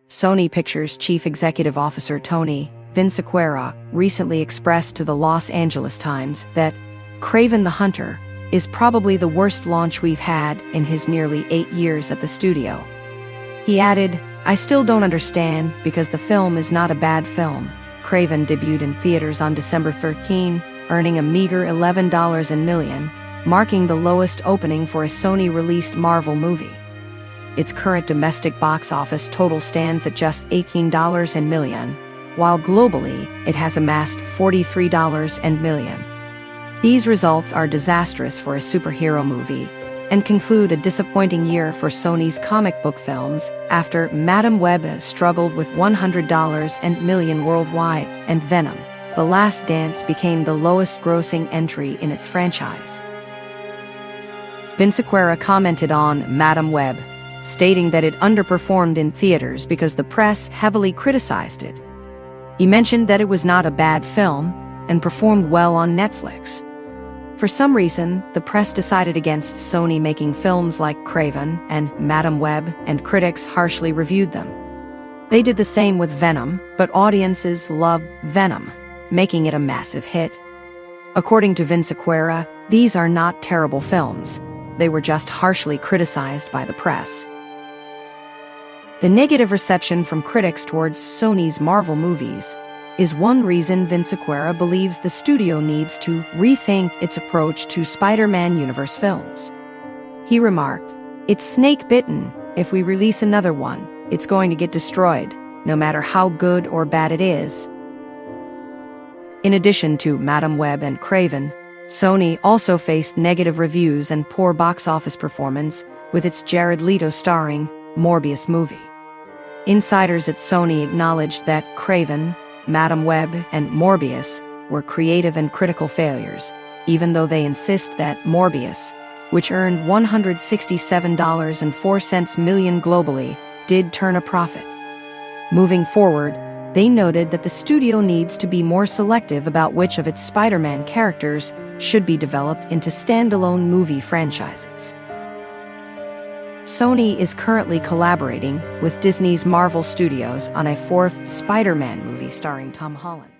Sony Pictures Chief Executive Officer Tony Vinciquerra recently expressed to the Los Angeles Times that Kraven the Hunter is probably the worst launch we've had in his nearly 8 years at the studio. He added, "I still don't understand because the film is not a bad film." Kraven debuted in theaters on December 13, earning a meager $11 million, marking the lowest opening for a Sony-released Marvel movie. Its current domestic box office total stands at just $18 million, while globally it has amassed $43 million. These results are disastrous for a superhero movie and conclude a disappointing year for Sony's comic book films after Madame Web has struggled with $100 million worldwide and Venom: The Last Dance became the lowest-grossing entry in its franchise. Vinciquerra commented on Madame Web, stating that it underperformed in theaters because the press heavily criticized it. He mentioned that it was not a bad film and performed well on Netflix. For some reason, the press decided against Sony making films like Kraven and Madame Web, and critics harshly reviewed them. They did the same with Venom, but audiences loved Venom, making it a massive hit. According to Vinciquerra, these are not terrible films. They were just harshly criticized by the press. The negative reception from critics towards Sony's Marvel movies is one reason Vinciquerra believes the studio needs to rethink its approach to Spider-Man universe films. He remarked, "It's snake-bitten. If we release another one, it's going to get destroyed, no matter how good or bad it is." In addition to Madame Web and Kraven, Sony also faced negative reviews and poor box office performance with its Jared Leto starring Morbius movie. Insiders at Sony acknowledged that Kraven, Madame Web, and Morbius were creative and critical failures, even though they insist that Morbius, which earned $167.04 million globally, did turn a profit. Moving forward, they noted that the studio needs to be more selective about which of its Spider-Man characters should be developed into standalone movie franchises. Sony is currently collaborating with Disney's Marvel Studios on a fourth Spider-Man movie starring Tom Holland.